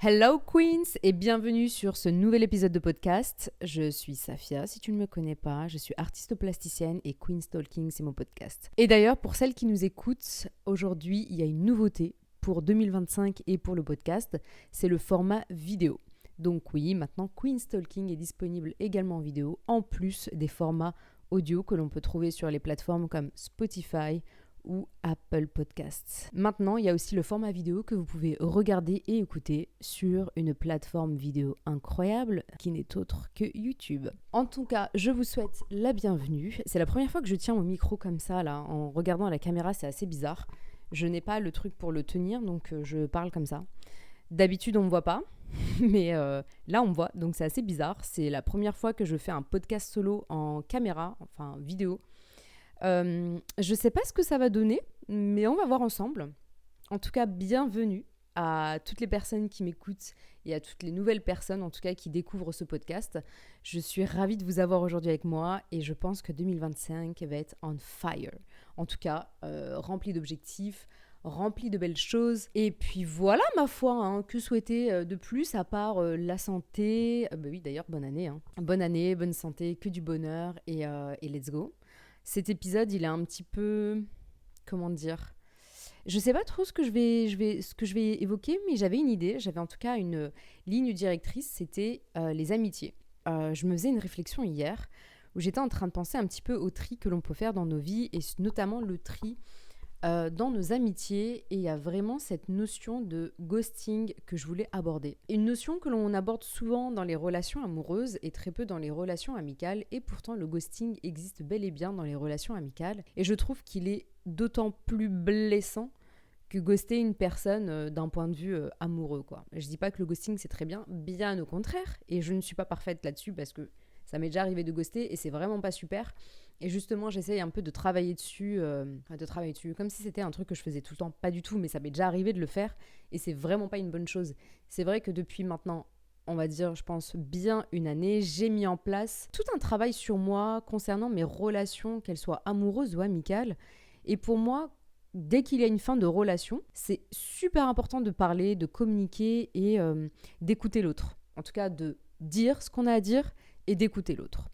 Hello Queens et bienvenue sur ce nouvel épisode de podcast. Je suis Safia, si tu ne me connais pas, je suis artiste plasticienne et Queens Talking, c'est mon podcast. Et d'ailleurs, pour celles qui nous écoutent, aujourd'hui, il y a une nouveauté pour 2025 et pour le podcast, c'est le format vidéo. Donc oui, maintenant Queens Talking est disponible également en vidéo, en plus des formats audio que l'on peut trouver sur les plateformes comme Spotify ou Apple Podcasts. Maintenant, il y a aussi le format vidéo que vous pouvez regarder et écouter sur une plateforme vidéo incroyable qui n'est autre que YouTube. En tout cas, je vous souhaite la bienvenue. C'est la première fois que je tiens mon micro comme ça, là, en regardant à la caméra, c'est assez bizarre. Je n'ai pas le truc pour le tenir, donc je parle comme ça. D'habitude, on ne me voit pas, mais là, on me voit, donc c'est assez bizarre. C'est la première fois que je fais un podcast solo en caméra, enfin vidéo. Je sais pas ce que ça va donner, mais on va voir ensemble. En tout cas, bienvenue à toutes les personnes qui m'écoutent et à toutes les nouvelles personnes, en tout cas, qui découvrent ce podcast. Je suis ravie de vous avoir aujourd'hui avec moi et je pense que 2025 va être on fire. En tout cas, rempli d'objectifs, rempli de belles choses. Et puis voilà, ma foi, hein, que souhaiter de plus à part la santé. Bah oui, d'ailleurs, bonne année. Hein. Bonne année, bonne santé, que du bonheur et let's go. Cet épisode, il est un petit peu... Comment dire ? Je sais pas trop ce que je vais évoquer, mais j'avais une idée. J'avais en tout cas une ligne directrice, c'était les amitiés. Je me faisais une réflexion hier où j'étais en train de penser un petit peu au tri que l'on peut faire dans nos vies et notamment le tri dans nos amitiés, et il y a vraiment cette notion de ghosting que je voulais aborder. Une notion que l'on aborde souvent dans les relations amoureuses et très peu dans les relations amicales, et pourtant le ghosting existe bel et bien dans les relations amicales, et je trouve qu'il est d'autant plus blessant que ghoster une personne d'un point de vue amoureux, quoi. Je dis pas que le ghosting c'est très bien, bien au contraire, et je ne suis pas parfaite là-dessus parce que ça m'est déjà arrivé de ghoster et c'est vraiment pas super. Et justement, j'essaye un peu de travailler dessus, comme si c'était un truc que je faisais tout le temps. Pas du tout, mais ça m'est déjà arrivé de le faire et c'est vraiment pas une bonne chose. C'est vrai que depuis maintenant, on va dire, je pense, bien une année, j'ai mis en place tout un travail sur moi concernant mes relations, qu'elles soient amoureuses ou amicales. Et pour moi, dès qu'il y a une fin de relation, c'est super important de parler, de communiquer et d'écouter l'autre. En tout cas, de dire ce qu'on a à dire et d'écouter l'autre.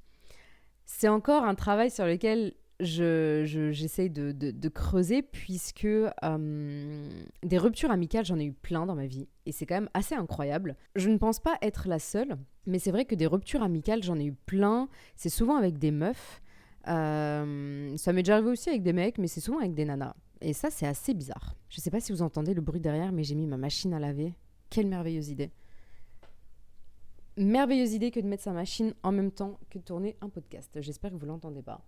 C'est encore un travail sur lequel j'essaye de creuser puisque des ruptures amicales, j'en ai eu plein dans ma vie et c'est quand même assez incroyable. Je ne pense pas être la seule, mais c'est vrai que des ruptures amicales, j'en ai eu plein. C'est souvent avec des meufs. Ça m'est déjà arrivé aussi avec des mecs, mais c'est souvent avec des nanas. Et ça, c'est assez bizarre. Je sais pas si vous entendez le bruit derrière, mais j'ai mis ma machine à laver. Quelle merveilleuse idée. Merveilleuse idée que de mettre sa machine en même temps que de tourner un podcast. J'espère que vous l'entendez pas.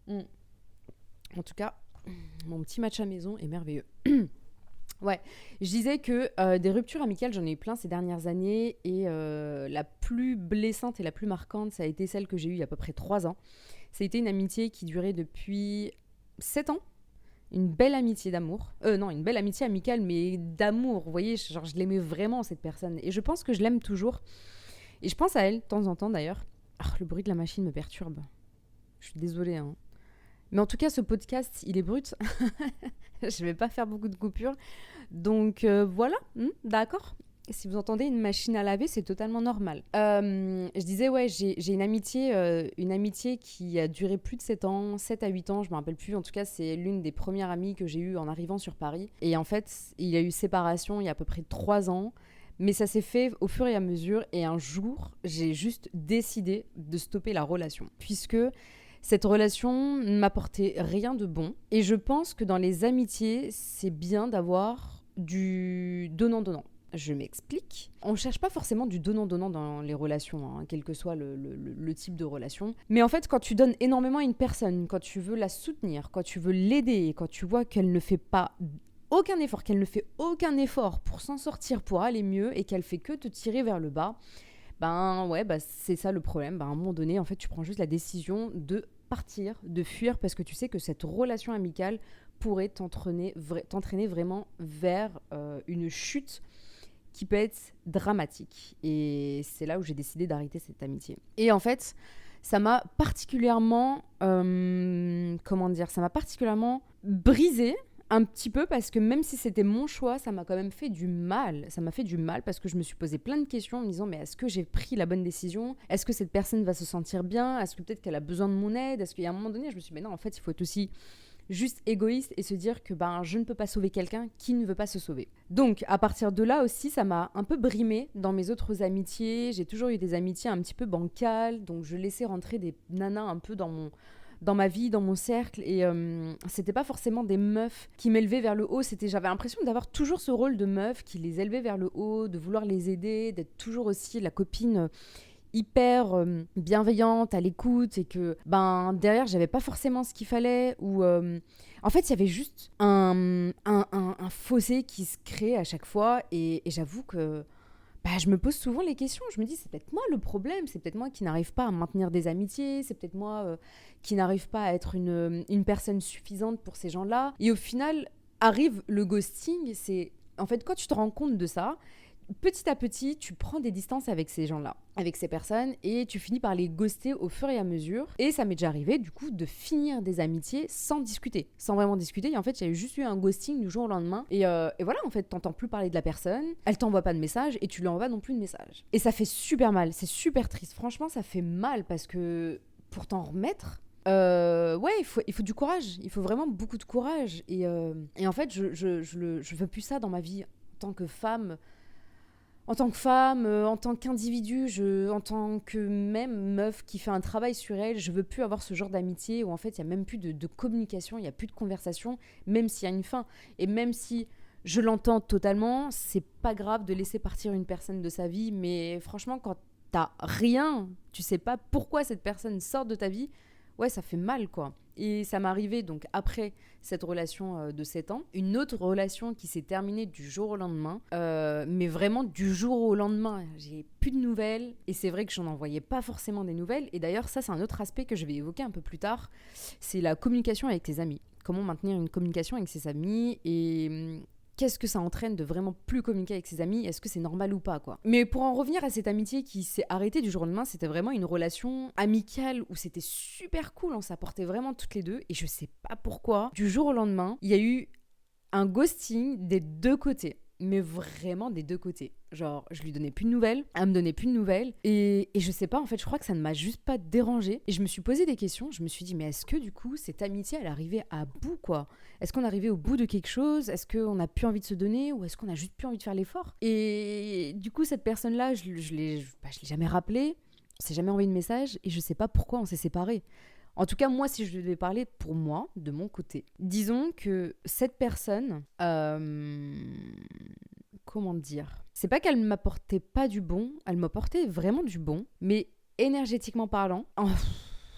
En tout cas, mon petit match à maison est merveilleux. Ouais, je disais que des ruptures amicales, j'en ai eu plein ces dernières années et la plus blessante et la plus marquante, ça a été celle que j'ai eue il y a à peu près 3 ans. Ça a été une amitié qui durait depuis 7 ans. Une belle amitié d'amour. Non, une belle amitié amicale, mais d'amour. Vous voyez, genre, je l'aimais vraiment, cette personne. Et je pense que je l'aime toujours. Et je pense à elle, de temps en temps d'ailleurs. Ah, le bruit de la machine me perturbe. Je suis désolée, hein. Mais en tout cas, ce podcast, il est brut. Je vais pas faire beaucoup de coupures. Donc voilà, d'accord. Si vous entendez une machine à laver, c'est totalement normal. Je disais, ouais, j'ai une amitié qui a duré plus de 7 ans, 7 à 8 ans, je me rappelle plus. En tout cas, c'est l'une des premières amies que j'ai eues en arrivant sur Paris. Et en fait, il y a eu séparation il y a à peu près 3 ans. Mais ça s'est fait au fur et à mesure. Et un jour, j'ai juste décidé de stopper la relation. Puisque cette relation ne m'apportait rien de bon. Et je pense que dans les amitiés, c'est bien d'avoir du donnant-donnant. Je m'explique. On ne cherche pas forcément du donnant-donnant dans les relations, hein, quel que soit le type de relation. Mais en fait, quand tu donnes énormément à une personne, quand tu veux la soutenir, quand tu veux l'aider, quand tu vois qu'elle ne fait pas aucun effort, qu'elle ne fait aucun effort pour s'en sortir, pour aller mieux, et qu'elle fait que te tirer vers le bas, c'est ça le problème. À un moment donné, en fait, tu prends juste la décision de partir, de fuir, parce que tu sais que cette relation amicale pourrait t'entraîner vraiment vers une chute qui peut être dramatique. Et c'est là où j'ai décidé d'arrêter cette amitié. Et en fait, ça m'a particulièrement brisée un petit peu parce que même si c'était mon choix, ça m'a quand même fait du mal. Ça m'a fait du mal parce que je me suis posé plein de questions en me disant mais est-ce que j'ai pris la bonne décision? Est-ce que cette personne va se sentir bien? Est-ce que peut-être qu'elle a besoin de mon aide? Est-ce qu'il y a un moment donné, je me suis dit mais non, en fait, il faut être aussi juste égoïste et se dire que je ne peux pas sauver quelqu'un qui ne veut pas se sauver. Donc à partir de là aussi, ça m'a un peu brimée dans mes autres amitiés. J'ai toujours eu des amitiés un petit peu bancales, donc je laissais rentrer des nanas un peu dans ma vie, dans mon cercle, et c'était pas forcément des meufs qui m'élevaient vers le haut, j'avais l'impression d'avoir toujours ce rôle de meuf qui les élevait vers le haut, de vouloir les aider, d'être toujours aussi la copine hyper bienveillante, à l'écoute, et que derrière j'avais pas forcément ce qu'il fallait, ou en fait il y avait juste un fossé qui se crée à chaque fois, et j'avoue que je me pose souvent les questions. Je me dis, c'est peut-être moi le problème, c'est peut-être moi qui n'arrive pas à maintenir des amitiés, c'est peut-être moi qui n'arrive pas à être une personne suffisante pour ces gens-là. Et au final, arrive le ghosting. C'est en fait, quand tu te rends compte de ça, petit à petit, tu prends des distances avec ces gens-là, avec ces personnes, et tu finis par les ghoster au fur et à mesure. Et ça m'est déjà arrivé, du coup, de finir des amitiés sans discuter, sans vraiment discuter. Et en fait, il y a juste eu un ghosting du jour au lendemain. Et voilà, en fait, t'entends plus parler de la personne, elle t'envoie pas de message, et tu lui envoies non plus de message. Et ça fait super mal, c'est super triste. Franchement, ça fait mal parce que pour t'en remettre, ouais, il faut du courage. Il faut vraiment beaucoup de courage. Et en fait, je veux plus ça dans ma vie en tant que femme. En tant que femme, en tant qu'individu, en tant que même meuf qui fait un travail sur elle, je veux plus avoir ce genre d'amitié où en fait il y a même plus de communication, il y a plus de conversation, même s'il y a une fin. Et même si je l'entends totalement, c'est pas grave de laisser partir une personne de sa vie, mais franchement quand t'as rien, tu sais pas pourquoi cette personne sort de ta vie, ouais ça fait mal quoi. Et ça m'est arrivé donc après cette relation de 7 ans, une autre relation qui s'est terminée du jour au lendemain, mais vraiment du jour au lendemain. J'ai plus de nouvelles et c'est vrai que j'en envoyais pas forcément des nouvelles. Et d'ailleurs ça c'est un autre aspect que je vais évoquer un peu plus tard, c'est la communication avec tes amis. Comment maintenir une communication avec ses amis et qu'est-ce que ça entraîne de vraiment plus communiquer avec ses amis? Est-ce que c'est normal ou pas, quoi? Mais pour en revenir à cette amitié qui s'est arrêtée du jour au lendemain, c'était vraiment une relation amicale où c'était super cool, on s'apportait vraiment toutes les deux, et je sais pas pourquoi, du jour au lendemain, il y a eu un ghosting des deux côtés. Mais vraiment des deux côtés. Genre, je lui donnais plus de nouvelles, elle me donnait plus de nouvelles. Et je sais pas, en fait, je crois que ça ne m'a juste pas dérangée. Et je me suis posé des questions. Je me suis dit, mais est-ce que du coup, cette amitié, elle arrivait à bout, quoi? Est-ce qu'on arrivait au bout de quelque chose? Est-ce qu'on n'a plus envie de se donner? Ou est-ce qu'on a juste plus envie de faire l'effort? Et du coup, cette personne-là, je l'ai jamais rappelée. On s'est jamais envoyé de message. Et je sais pas pourquoi on s'est séparés. En tout cas, moi, si je devais parler pour moi, de mon côté, disons que cette personne, comment dire, c'est pas qu'elle m'apportait pas du bon, elle m'apportait vraiment du bon, mais énergétiquement parlant,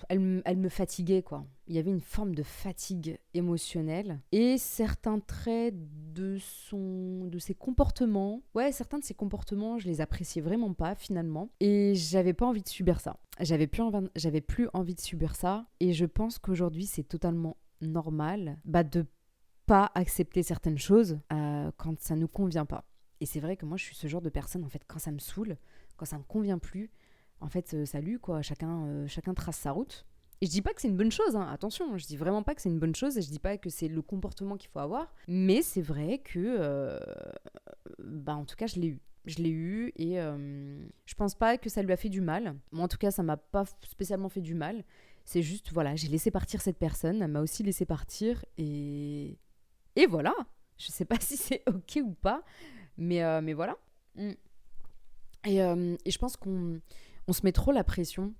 elle me fatiguait, quoi. Il y avait une forme de fatigue émotionnelle et certains traits de ses comportements. Ouais, certains de ses comportements, je les appréciais vraiment pas finalement. Et j'avais pas envie de subir ça. J'avais plus envie de subir ça. Et je pense qu'aujourd'hui, c'est totalement normal de pas accepter certaines choses quand ça nous convient pas. Et c'est vrai que moi, je suis ce genre de personne, en fait, quand ça me saoule, quand ça me convient plus, en fait, salut, quoi, chacun trace sa route. Et je dis pas que c'est une bonne chose, hein, attention, je dis vraiment pas que c'est une bonne chose et je dis pas que c'est le comportement qu'il faut avoir, mais c'est vrai que, en tout cas, je l'ai eu. Je l'ai eu et je pense pas que ça lui a fait du mal. Moi, en tout cas, ça m'a pas spécialement fait du mal. C'est juste, voilà, j'ai laissé partir cette personne, elle m'a aussi laissé partir et voilà. Je sais pas si c'est ok ou pas, mais voilà. Et je pense qu'on se met trop la pression.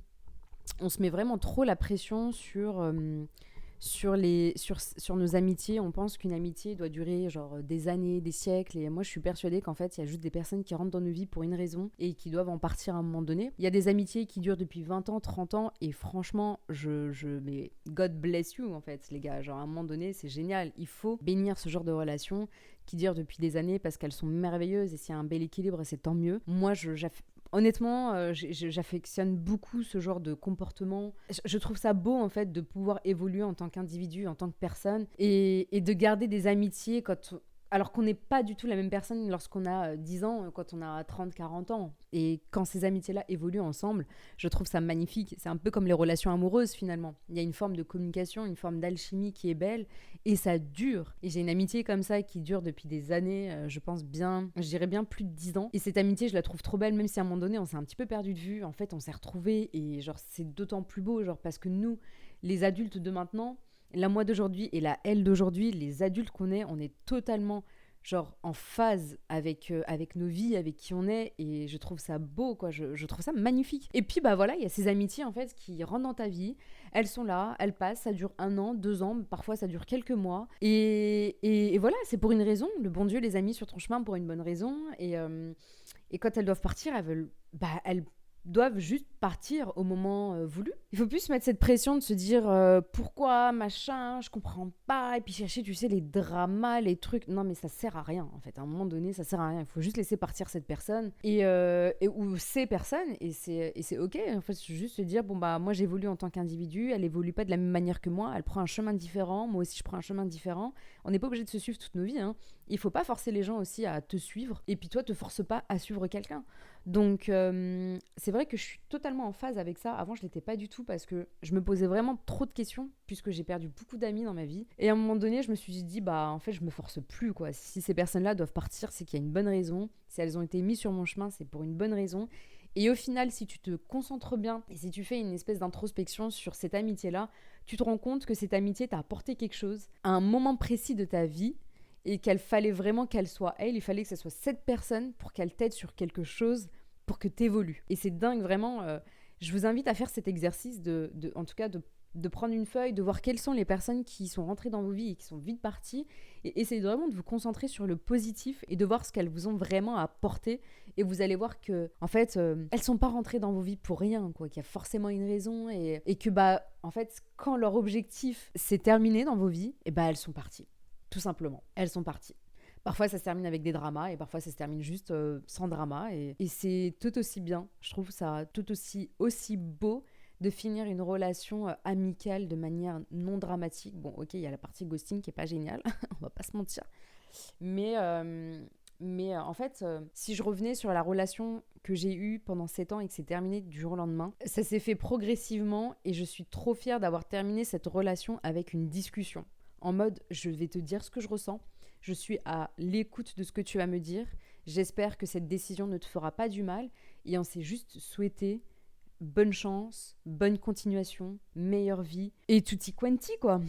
On se met vraiment trop la pression sur nos amitiés. On pense qu'une amitié doit durer genre des années, des siècles. Et moi, je suis persuadée qu'en fait, il y a juste des personnes qui rentrent dans nos vies pour une raison et qui doivent en partir à un moment donné. Il y a des amitiés qui durent depuis 20 ans, 30 ans. Et franchement, mais God bless you, en fait, les gars. Genre, à un moment donné, c'est génial. Il faut bénir ce genre de relations qui durent depuis des années parce qu'elles sont merveilleuses. Et s'il y a un bel équilibre, c'est tant mieux. Moi, honnêtement, j'affectionne beaucoup ce genre de comportement. Je trouve ça beau, en fait, de pouvoir évoluer en tant qu'individu, en tant que personne, et de garder des amitiés Alors qu'on n'est pas du tout la même personne lorsqu'on a 10 ans, quand on a 30, 40 ans. Et quand ces amitiés-là évoluent ensemble, je trouve ça magnifique. C'est un peu comme les relations amoureuses finalement. Il y a une forme de communication, une forme d'alchimie qui est belle et ça dure. Et j'ai une amitié comme ça qui dure depuis des années, je pense bien, je dirais bien plus de 10 ans. Et cette amitié, je la trouve trop belle, même si à un moment donné, on s'est un petit peu perdu de vue. En fait, on s'est retrouvés et genre c'est d'autant plus beau, genre parce que nous, les adultes de maintenant, la moi d'aujourd'hui et la elle d'aujourd'hui, les adultes qu'on est, on est totalement genre en phase avec nos vies, avec qui on est, et je trouve ça beau, quoi, je trouve ça magnifique. Et puis bah voilà, il y a ces amitiés en fait qui rentrent dans ta vie, elles sont là, elles passent, ça dure 1 an, 2 ans, parfois ça dure quelques mois, et voilà, c'est pour une raison, le bon Dieu les a mis sur ton chemin pour une bonne raison, et quand elles doivent partir, elles doivent juste partir au moment voulu. Il faut plus se mettre cette pression de se dire pourquoi, machin, je comprends pas, et puis chercher, tu sais, les dramas, les trucs. Non, mais ça sert à rien, en fait. À un moment donné, ça sert à rien. Il faut juste laisser partir cette personne ou ces personnes, et c'est ok. En fait, c'est juste se dire, bon, bah, moi, j'évolue en tant qu'individu, elle évolue pas de la même manière que moi, elle prend un chemin différent, moi aussi, je prends un chemin différent. On n'est pas obligé de se suivre toutes nos vies, hein. Il faut pas forcer les gens aussi à te suivre, et puis toi, te force pas à suivre quelqu'un. Donc, c'est vrai que je suis totalement en phase avec ça. Avant, je l'étais pas du tout parce que je me posais vraiment trop de questions puisque j'ai perdu beaucoup d'amis dans ma vie. Et à un moment donné, je me suis dit, bah, en fait, je me force plus, quoi. Si ces personnes-là doivent partir, c'est qu'il y a une bonne raison. Si elles ont été mises sur mon chemin, c'est pour une bonne raison. Et au final, si tu te concentres bien et si tu fais une espèce d'introspection sur cette amitié-là, tu te rends compte que cette amitié t'a apporté quelque chose à un moment précis de ta vie et qu'il fallait vraiment qu'elle soit elle, il fallait que ce soit cette personne pour qu'elle t'aide sur quelque chose, pour que tu évolues. Et c'est dingue, vraiment. Je vous invite à faire cet exercice, en tout cas de prendre une feuille, de voir quelles sont les personnes qui sont rentrées dans vos vies et qui sont vite parties, et essayez vraiment de vous concentrer sur le positif et de voir ce qu'elles vous ont vraiment apporté. Et vous allez voir que, en fait, elles sont pas rentrées dans vos vies pour rien, quoi. Qu'il y a forcément une raison et que, bah, en fait, quand leur objectif s'est terminé dans vos vies, et bah, elles sont parties. Tout simplement, elles sont parties. Parfois, ça se termine avec des dramas et parfois, ça se termine juste sans drama. Et c'est tout aussi bien. Je trouve ça tout aussi beau de finir une relation amicale de manière non dramatique. Bon, ok, il y a la partie ghosting qui est pas géniale, on va pas se mentir. Mais en fait, si je revenais sur la relation que j'ai eue pendant 7 ans et que c'est terminé du jour au lendemain, ça s'est fait progressivement et je suis trop fière d'avoir terminé cette relation avec une discussion. En mode, je vais te dire ce que je ressens, je suis à l'écoute de ce que tu vas me dire, j'espère que cette décision ne te fera pas du mal, et on s'est juste souhaité bonne chance, bonne continuation, meilleure vie, et tutti quanti, quoi.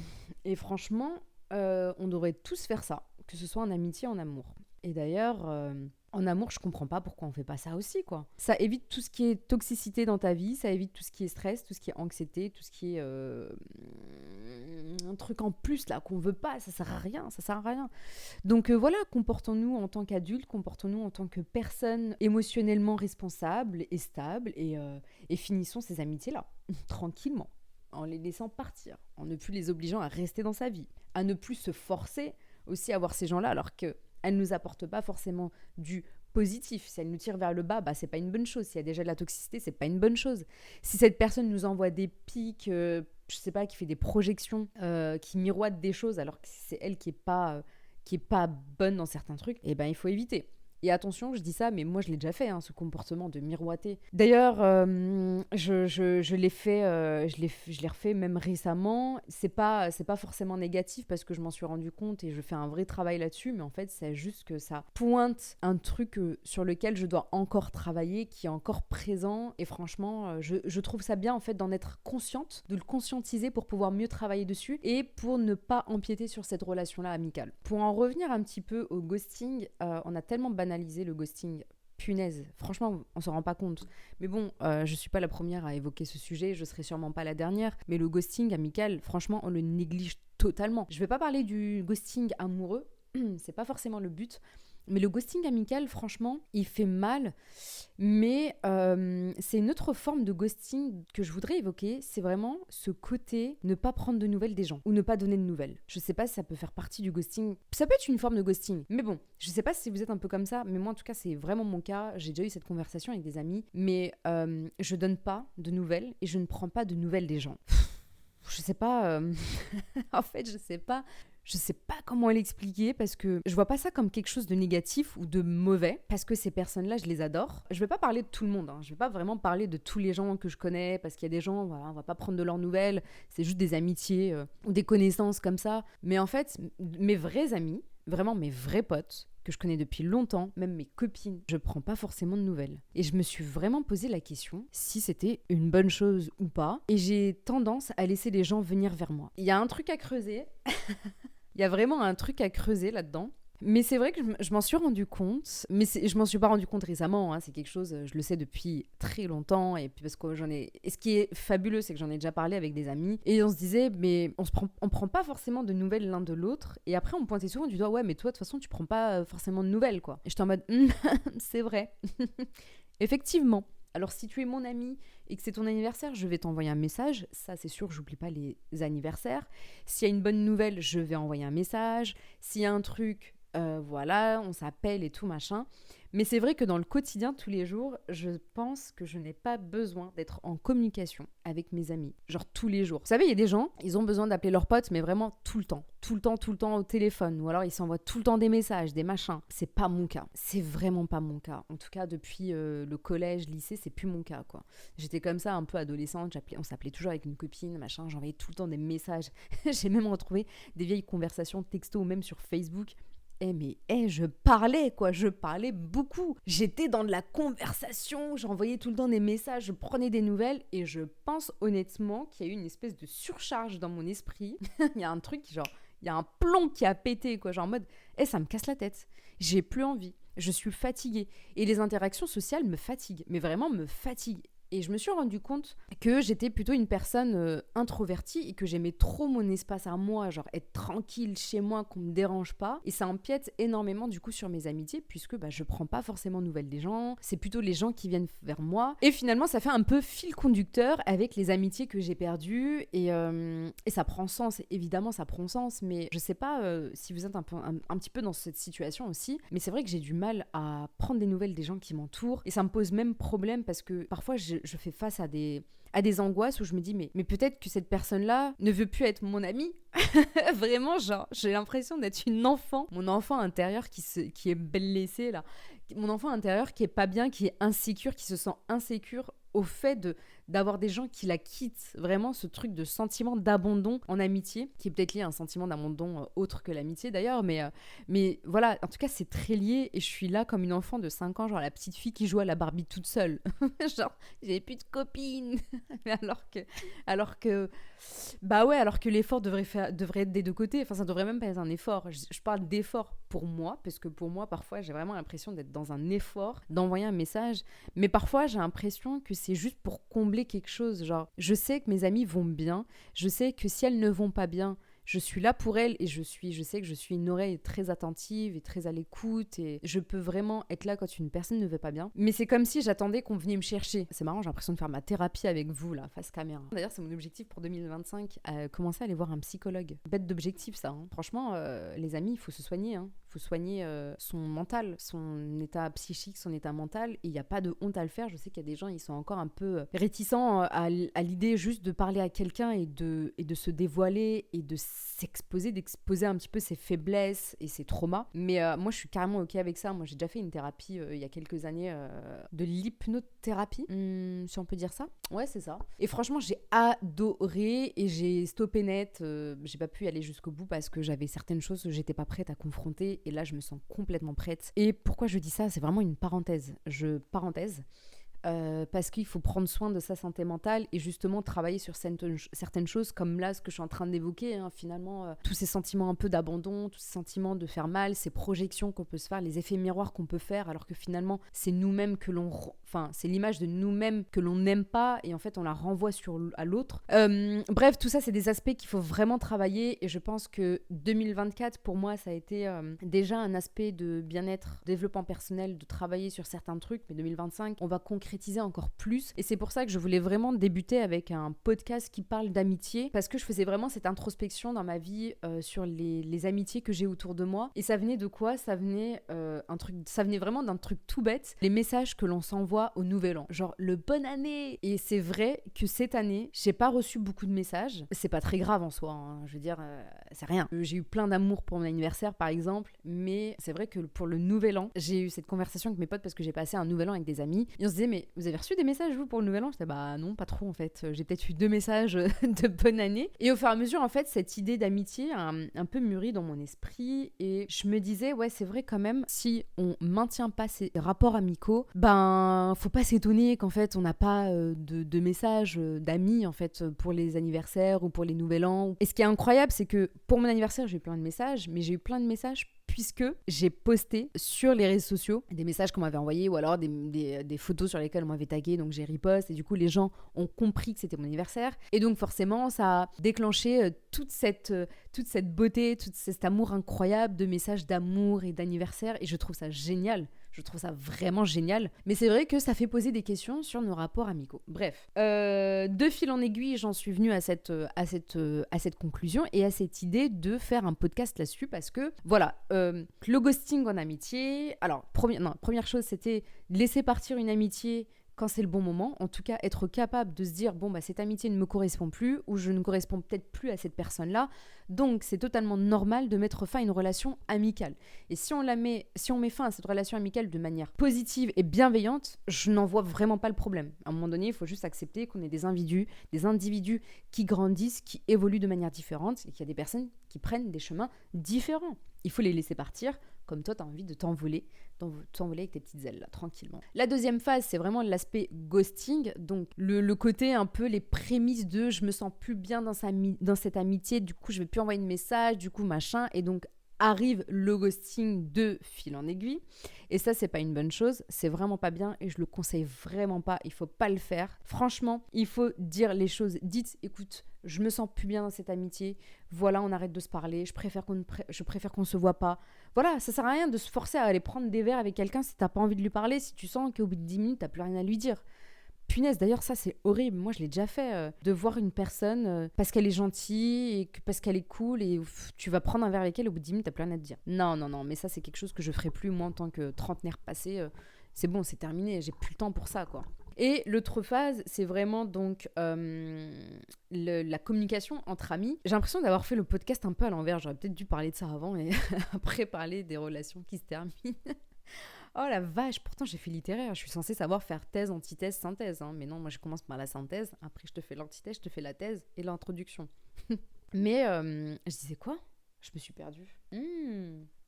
Et franchement, on devrait tous faire ça, que ce soit en amitié, en amour. Et d'ailleurs, en amour, je comprends pas pourquoi on fait pas ça aussi, quoi. Ça évite tout ce qui est toxicité dans ta vie, ça évite tout ce qui est stress, tout ce qui est anxiété, tout ce qui est un truc en plus là qu'on veut pas, ça sert à rien, ça sert à rien. Donc voilà, comportons-nous en tant qu'adultes, comportons-nous en tant que personnes émotionnellement responsables et stables, et finissons ces amitiés-là tranquillement, en les laissant partir, en ne plus les obligeant à rester dans sa vie, à ne plus se forcer aussi à voir ces gens-là alors que elles nous apportent pas forcément du positif. Si elles nous tirent vers le bas, bah c'est pas une bonne chose. S'il y a déjà de la toxicité, c'est pas une bonne chose. Si cette personne nous envoie des pics, je sais pas, qui fait des projections, qui miroite des choses, alors que c'est elle qui est pas bonne dans certains trucs, et ben il faut éviter. Et attention, je dis ça, mais moi je l'ai déjà fait, hein, ce comportement de miroiter. D'ailleurs, je l'ai fait, je l'ai refait même récemment. C'est pas forcément négatif parce que je m'en suis rendu compte et je fais un vrai travail là-dessus, mais en fait, c'est juste que ça pointe un truc sur lequel je dois encore travailler, qui est encore présent. Et franchement, je trouve ça bien en fait d'en être consciente, de le conscientiser pour pouvoir mieux travailler dessus et pour ne pas empiéter sur cette relation-là amicale. Pour en revenir un petit peu au ghosting, on a tellement banalisé le ghosting, punaise, franchement on s'en rend pas compte, mais bon, je suis pas la première à évoquer ce sujet, je serai sûrement pas la dernière, mais le ghosting amical, franchement on le néglige totalement. Je vais pas parler du ghosting amoureux, c'est pas forcément le but, mais le ghosting amical, franchement, il fait mal. Mais c'est une autre forme de ghosting que je voudrais évoquer. C'est vraiment ce côté ne pas prendre de nouvelles des gens ou ne pas donner de nouvelles. Je sais pas si ça peut faire partie du ghosting. Ça peut être une forme de ghosting. Mais bon, je sais pas si vous êtes un peu comme ça. Mais moi, en tout cas, c'est vraiment mon cas. J'ai déjà eu cette conversation avec des amis. Mais je donne pas de nouvelles et je ne prends pas de nouvelles des gens. Je sais pas. En fait, je sais pas. Je sais pas comment l'expliquer parce que je vois pas ça comme quelque chose de négatif ou de mauvais parce que ces personnes-là, je les adore. Je vais pas parler de tout le monde, hein. Je vais pas vraiment parler de tous les gens que je connais parce qu'il y a des gens, voilà, on va pas prendre de leurs nouvelles, c'est juste des amitiés ou des connaissances comme ça. Mais en fait, mes vrais amis, vraiment mes vrais potes, que je connais depuis longtemps, même mes copines, je prends pas forcément de nouvelles. Et je me suis vraiment posé la question si c'était une bonne chose ou pas. Et j'ai tendance à laisser les gens venir vers moi. Il y a un truc à creuser. Il y a vraiment un truc à creuser là-dedans. Mais c'est vrai que je m'en suis rendu compte, mais je m'en suis pas rendu compte récemment, hein, c'est quelque chose, je le sais depuis très longtemps, et puis parce que et ce qui est fabuleux, c'est que j'en ai déjà parlé avec des amis, et on se disait, mais on prend pas forcément de nouvelles l'un de l'autre, et après on me pointait souvent du doigt, ouais, mais toi, de toute façon, tu prends pas forcément de nouvelles, quoi. Et j'étais en mode, c'est vrai. Effectivement. Alors si tu es mon ami et que c'est ton anniversaire, je vais t'envoyer un message. Ça, c'est sûr, j'oublie pas les anniversaires. S'il y a une bonne nouvelle, je vais envoyer un message. S'il y a un truc, voilà, on s'appelle et tout machin. Mais c'est vrai que dans le quotidien, tous les jours, je pense que je n'ai pas besoin d'être en communication avec mes amis. Genre tous les jours. Vous savez, il y a des gens, ils ont besoin d'appeler leurs potes, mais vraiment tout le temps. Tout le temps au téléphone. Ou alors ils s'envoient tout le temps des messages, des machins. C'est pas mon cas. C'est vraiment pas mon cas. En tout cas, depuis le collège, lycée, c'est plus mon cas, quoi. J'étais comme ça, un peu adolescente. On s'appelait toujours avec une copine, machin. J'envoyais tout le temps des messages. J'ai même retrouvé des vieilles conversations texto ou même sur Facebook. Je parlais, quoi, je parlais beaucoup. J'étais dans de la conversation, j'envoyais tout le temps des messages, je prenais des nouvelles et je pense honnêtement qu'il y a eu une espèce de surcharge dans mon esprit. Il y a un truc, genre, il y a un plomb qui a pété, quoi, genre en mode, ça me casse la tête, j'ai plus envie, je suis fatiguée. Et les interactions sociales me fatiguent, mais vraiment me fatiguent. Et je me suis rendu compte que j'étais plutôt une personne introvertie et que j'aimais trop mon espace à moi, genre être tranquille chez moi, qu'on me dérange pas. Et ça empiète énormément du coup sur mes amitiés puisque je prends pas forcément nouvelles des gens, c'est plutôt les gens qui viennent vers moi. Et finalement, ça fait un peu fil conducteur avec les amitiés que j'ai perdues et ça prend sens, évidemment ça prend sens, mais je sais pas si vous êtes un petit peu dans cette situation aussi, mais c'est vrai que j'ai du mal à prendre des nouvelles des gens qui m'entourent et ça me pose même problème parce que parfois je fais face à des angoisses où je me dis mais peut-être que cette personne-là ne veut plus être mon amie. Vraiment, genre, j'ai l'impression d'être une enfant. Mon enfant intérieur qui est blessé, là. Mon enfant intérieur qui est pas bien, qui est insécure, qui se sent insécure au fait d'avoir des gens qui la quittent. Vraiment, ce truc de sentiment d'abandon en amitié, qui est peut-être lié à un sentiment d'abandon autre que l'amitié d'ailleurs, mais voilà, en tout cas, c'est très lié et je suis là comme une enfant de 5 ans, genre la petite fille qui joue à la Barbie toute seule. Genre, j'ai plus de copines. alors que l'effort devrait être des deux côtés. Enfin, ça devrait même pas être un effort. Je parle d'effort pour moi, parce que pour moi, parfois, j'ai vraiment l'impression d'être dans un effort, d'envoyer un message. Mais parfois, j'ai l'impression que c'est juste pour combler quelque chose. Genre, je sais que mes amies vont bien. Je sais que si elles ne vont pas bien, je suis là pour elles et je sais que je suis une oreille très attentive et très à l'écoute et je peux vraiment être là quand une personne ne veut pas bien. Mais c'est comme si j'attendais qu'on venait me chercher. C'est marrant, j'ai l'impression de faire ma thérapie avec vous là, face caméra. D'ailleurs, c'est mon objectif pour 2025, commencer à aller voir un psychologue. Bête d'objectif ça, hein. Franchement, les amis, il faut se soigner, hein. Il faut soigner son mental, son état psychique, son état mental et il n'y a pas de honte à le faire. Je sais qu'il y a des gens, ils sont encore un peu réticents à l'idée juste de parler à quelqu'un et de se dévoiler et de d'exposer un petit peu ses faiblesses et ses traumas. Mais moi, je suis carrément OK avec ça. Moi, j'ai déjà fait une thérapie il y a quelques années, de l'hypnothérapie, si on peut dire ça. Ouais, c'est ça. Et franchement, j'ai adoré et j'ai stoppé net. J'ai pas pu aller jusqu'au bout parce que j'avais certaines choses que j'étais pas prête à confronter. Et là, je me sens complètement prête. Et pourquoi je dis ça ? C'est vraiment une parenthèse. Parce qu'il faut prendre soin de sa santé mentale et justement travailler sur certaines choses comme là ce que je suis en train d'évoquer, hein, finalement tous ces sentiments un peu d'abandon, tous ces sentiments de faire mal, ces projections qu'on peut se faire, les effets miroirs qu'on peut faire alors que finalement c'est nous-mêmes c'est l'image de nous-mêmes que l'on n'aime pas et en fait on la renvoie à l'autre. Bref, tout ça c'est des aspects qu'il faut vraiment travailler et je pense que 2024 pour moi ça a été déjà un aspect de bien-être, développement personnel, de travailler sur certains trucs, mais 2025 on va concrétiser concrétiser encore plus. Et c'est pour ça que je voulais vraiment débuter avec un podcast qui parle d'amitié, parce que je faisais vraiment cette introspection dans ma vie sur les amitiés que j'ai autour de moi. Et ça venait de quoi ? Ça venait vraiment d'un truc tout bête, les messages que l'on s'envoie au Nouvel An. Genre le bonne année. Et c'est vrai que cette année, j'ai pas reçu beaucoup de messages. C'est pas très grave en soi, hein. Je veux dire, c'est rien. J'ai eu plein d'amour pour mon anniversaire par exemple, mais c'est vrai que pour le Nouvel An, j'ai eu cette conversation avec mes potes parce que j'ai passé un Nouvel An avec des amis. Et on se disait, mais vous avez reçu des messages vous pour le Nouvel An ? J'étais bah non, pas trop en fait. J'ai peut-être eu 2 messages de bonne année. Et au fur et à mesure, en fait, cette idée d'amitié a un peu mûri dans mon esprit. Et je me disais, ouais, c'est vrai quand même, si on maintient pas ces rapports amicaux, ben, faut pas s'étonner qu'en fait, on n'a pas de messages d'amis, en fait, pour les anniversaires ou pour les Nouvel An. Et ce qui est incroyable, c'est que pour mon anniversaire, j'ai eu plein de messages, mais j'ai eu plein de messages puisque j'ai posté sur les réseaux sociaux des messages qu'on m'avait envoyés ou alors des photos sur lesquelles on m'avait tagué, donc j'ai repost et du coup les gens ont compris que c'était mon anniversaire et donc forcément ça a déclenché toute cette beauté, tout cet amour incroyable de messages d'amour et d'anniversaire et je trouve ça génial. Je trouve ça vraiment génial. Mais c'est vrai que ça fait poser des questions sur nos rapports amicaux. Bref, de fil en aiguille, j'en suis venue à cette conclusion et à cette idée de faire un podcast là-dessus parce que, voilà, le ghosting en amitié... Alors, première chose, c'était laisser partir une amitié quand c'est le bon moment, en tout cas être capable de se dire bon bah cette amitié ne me correspond plus ou je ne corresponds peut-être plus à cette personne-là, donc c'est totalement normal de mettre fin à une relation amicale. Et si on met fin à cette relation amicale de manière positive et bienveillante, je n'en vois vraiment pas le problème. À un moment donné, il faut juste accepter qu'on est des individus qui grandissent, qui évoluent de manière différente et qu'il y a des personnes qui prennent des chemins différents. Il faut les laisser partir, comme toi, tu as envie de t'envoler avec tes petites ailes, là, tranquillement. La deuxième phase, c'est vraiment l'aspect ghosting, donc le côté un peu les prémices de je me sens plus bien dans cette amitié, du coup, je vais plus envoyer de message, du coup, machin, et donc arrive le ghosting de fil en aiguille. Et ça, c'est pas une bonne chose, c'est vraiment pas bien et je le conseille vraiment pas, il faut pas le faire. Franchement, il faut dire les choses dites, écoute, je me sens plus bien dans cette amitié, voilà, on arrête de se parler, je préfère qu'on se voit pas. Voilà, ça sert à rien de se forcer à aller prendre des verres avec quelqu'un si t'as pas envie de lui parler, si tu sens qu'au bout de 10 minutes, t'as plus rien à lui dire. Punaise, d'ailleurs, ça, c'est horrible. Moi, je l'ai déjà fait, de voir une personne parce qu'elle est gentille et parce qu'elle est cool et tu vas prendre un verre avec elle, au bout de 10 minutes, t'as plus rien à te dire. Non, mais ça, c'est quelque chose que je ferai plus, moi, en tant que trentenaire passé. C'est bon, c'est terminé, j'ai plus le temps pour ça, quoi. Et l'autre phase, c'est vraiment donc la communication entre amis. J'ai l'impression d'avoir fait le podcast un peu à l'envers. J'aurais peut-être dû parler de ça avant et après parler des relations qui se terminent. Oh la vache, pourtant j'ai fait littéraire, je suis censée savoir faire thèse, antithèse, synthèse. Hein. Mais non, moi je commence par la synthèse, après je te fais l'antithèse, je te fais la thèse et l'introduction. Mais je disais quoi ? Je me suis perdue.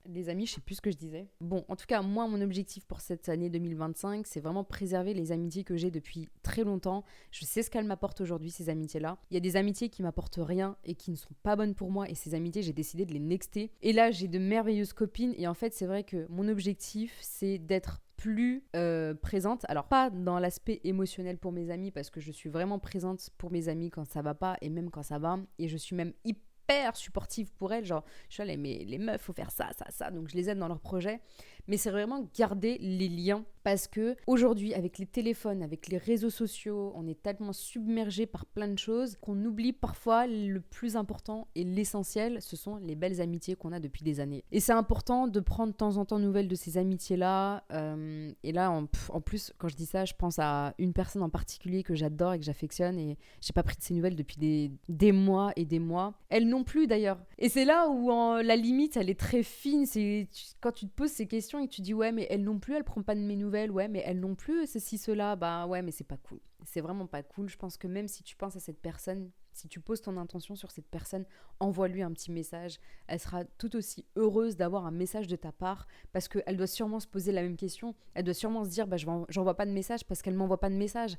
Les amis, je sais plus ce que je disais. Bon, en tout cas, moi, mon objectif pour cette année 2025, c'est vraiment préserver les amitiés que j'ai depuis très longtemps. Je sais ce qu'elles m'apportent aujourd'hui, ces amitiés-là. Il y a des amitiés qui m'apportent rien et qui ne sont pas bonnes pour moi. Et ces amitiés, j'ai décidé de les nexter. Et là, j'ai de merveilleuses copines. Et en fait, c'est vrai que mon objectif, c'est d'être plus présente. Alors, pas dans l'aspect émotionnel pour mes amis, parce que je suis vraiment présente pour mes amis quand ça va pas et même quand ça va. Et je suis même hyper supportive pour elles, genre je suis allée, mais les meufs faut faire ça, donc je les aide dans leurs projets, mais c'est vraiment garder les liens parce que aujourd'hui avec les téléphones, avec les réseaux sociaux, on est tellement submergé par plein de choses qu'on oublie parfois le plus important et l'essentiel, ce sont les belles amitiés qu'on a depuis des années. Et c'est important de prendre de temps en temps nouvelles de ces amitiés-là, et là en plus quand je dis ça, je pense à une personne en particulier que j'adore et que j'affectionne et j'ai pas pris de ses nouvelles depuis des mois et des mois. Elle non plus d'ailleurs. Et c'est là où la limite elle est très fine, quand tu te poses ces questions et que tu dis ouais mais elle non plus elle prend pas de mes nouvelles, ouais mais elle non plus ceci cela, bah ouais mais c'est pas cool, c'est vraiment pas cool. Je pense que même si tu penses à cette personne, si tu poses ton intention sur cette personne, envoie-lui un petit message, elle sera tout aussi heureuse d'avoir un message de ta part parce qu'elle doit sûrement se poser la même question, elle doit sûrement se dire bah j'envoie pas de message parce qu'elle m'envoie pas de message.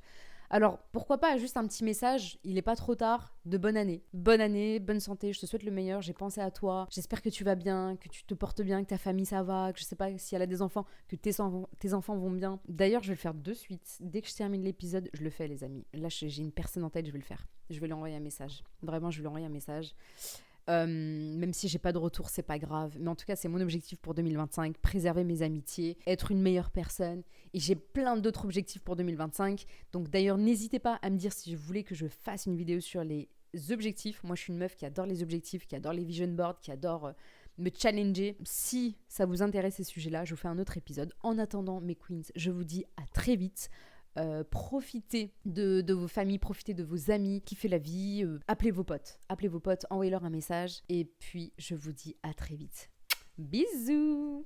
Alors, pourquoi pas juste un petit message, il est pas trop tard, de bonne année. Bonne année, bonne santé, je te souhaite le meilleur, j'ai pensé à toi, j'espère que tu vas bien, que tu te portes bien, que ta famille ça va, que je sais pas si elle a des enfants, que tes enfants vont bien. D'ailleurs, je vais le faire de suite. Dès que je termine l'épisode, je le fais les amis. Là, j'ai une personne en tête, je vais le faire. Je vais lui envoyer un message. Vraiment, je vais lui envoyer un message. Même si j'ai pas de retour, c'est pas grave. Mais en tout cas, c'est mon objectif pour 2025, préserver mes amitiés, être une meilleure personne. Et j'ai plein d'autres objectifs pour 2025. Donc d'ailleurs, n'hésitez pas à me dire si vous voulez que je fasse une vidéo sur les objectifs. Moi, je suis une meuf qui adore les objectifs, qui adore les vision boards, qui adore me challenger. Si ça vous intéresse ces sujets-là, je vous fais un autre épisode. En attendant, mes queens, je vous dis à très vite. Profitez de vos familles, profitez de vos amis, kiffez la vie, appelez vos potes, envoyez-leur un message et puis je vous dis à très vite. Bisous.